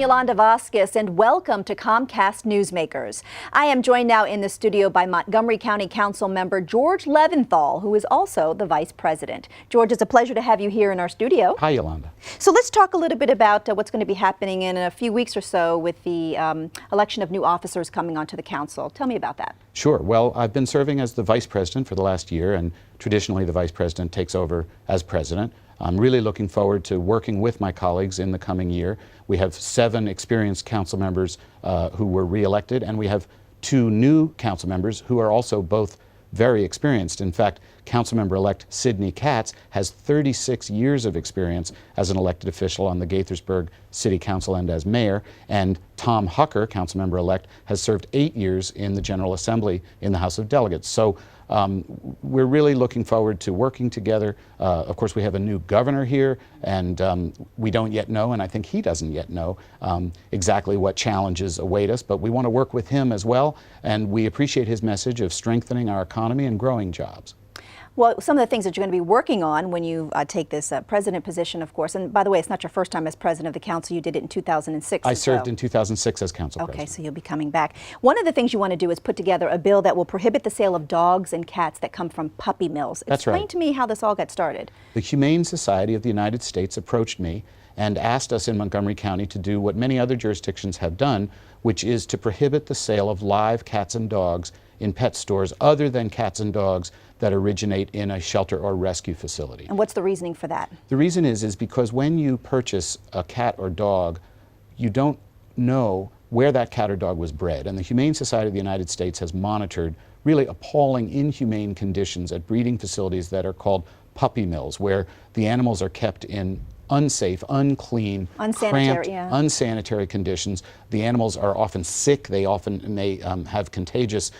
Yolanda Vasquez, and welcome to Comcast Newsmakers. I am joined now in the studio by Montgomery County Council member George Leventhal, who is also the Vice President. George, it's a pleasure to have you here in our studio. Hi, Yolanda. So let's talk a little bit about what's going to be happening in a few weeks or so with the election of new officers coming onto the council. Tell me about that. Sure. Well, I've been serving as the Vice President for the last year, and traditionally the Vice President takes over as President. I'm really looking forward to working with my colleagues in the coming year. We have 7 experienced council members who were re-elected, and we have 2 new council members who are also both very experienced. In fact, Councilmember-elect Sidney Katz has 36 years of experience as an elected official on the Gaithersburg City Council and as mayor, and Tom Hucker, Councilmember-elect, has served 8 years in the General Assembly in the House of Delegates. So we're really looking forward to working together. Of course, we have a new governor here, and we don't yet know, and I think he doesn't yet know exactly what challenges await us, but we want to work with him as well, and we appreciate his message of strengthening our economy and growing jobs. Well, some of the things that you're going to be working on when you take this president position, of course, and by the way, it's not your first time as president of the council. You did it in 2006. I served in 2006 as council president. president. Okay, so you'll be coming back. One of the things you want to do is put together a bill that will prohibit the sale of dogs and cats that come from puppy mills. That's right. Explain to me how this all got started. The Humane Society of the United States approached me and asked us in Montgomery County to do what many other jurisdictions have done, which is to prohibit the sale of live cats and dogs in pet stores other than cats and dogs that originate in a shelter or rescue facility. And what's the reasoning for that? The reason is because when you purchase a cat or dog, you don't know where that cat or dog was bred. And the Humane Society of the United States has monitored really appalling, inhumane conditions at breeding facilities that are called puppy mills, where the animals are kept in unsafe, unclean, cramped, unsanitary conditions. The animals are often sick. They often may have contagious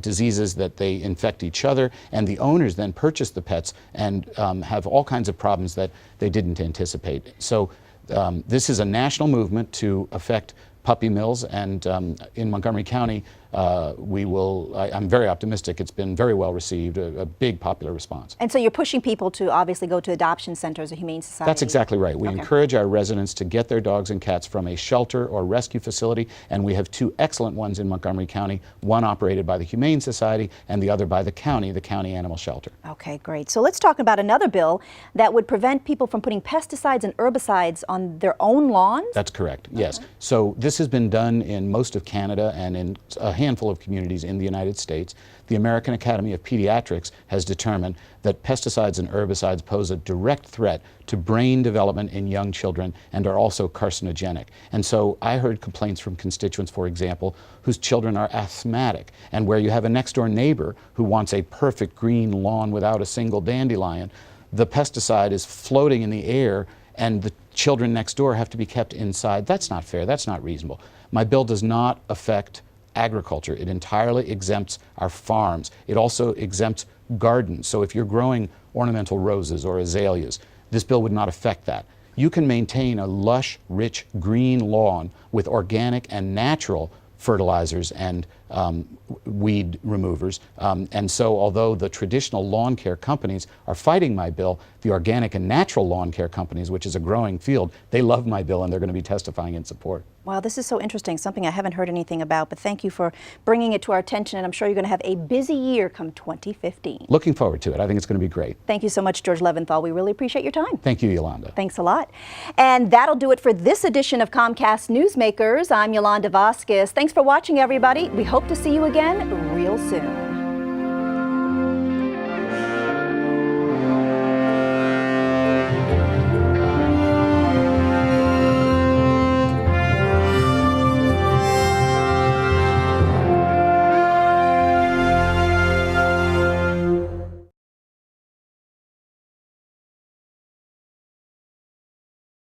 diseases that they infect each other, and the owners then purchase the pets and have all kinds of problems that they didn't anticipate. So this is a national movement to affect puppy mills, and in Montgomery County, I'm very optimistic. It's been very well received, a big popular response. And so you're pushing people to obviously go to adoption centers, a Humane Society. That's exactly right. We encourage our residents to get their dogs and cats from a shelter or rescue facility, and we have 2 excellent ones in Montgomery County, one operated by the Humane Society and the other by the county animal shelter. Okay, great. So let's talk about another bill that would prevent people from putting pesticides and herbicides on their own lawns? That's correct, yes. So this has been done in most of Canada and in a handful of communities in the United States. The American Academy of Pediatrics has determined that pesticides and herbicides pose a direct threat to brain development in young children and are also carcinogenic. And so I heard complaints from constituents, for example, whose children are asthmatic, and where you have a next-door neighbor who wants a perfect green lawn without a single dandelion, the pesticide is floating in the air and the children next door have to be kept inside. That's not fair. That's not reasonable. My bill does not affect agriculture. It entirely exempts our farms. It also exempts gardens. So if you're growing ornamental roses or azaleas, this bill would not affect that. You can maintain a lush, rich, green lawn with organic and natural fertilizers and weed removers. And so although the traditional lawn care companies are fighting my bill, the organic and natural lawn care companies, which is a growing field, they love my bill and they're going to be testifying in support. Wow, this is so interesting, something I haven't heard anything about, but thank you for bringing it to our attention, and I'm sure you're going to have a busy year come 2015. Looking forward to it. I think it's going to be great. Thank you so much, George Leventhal. We really appreciate your time. Thank you, Yolanda. Thanks a lot. And that'll do it for this edition of Comcast Newsmakers. I'm Yolanda Vasquez. Thanks for watching, everybody. We hope to see you again real soon.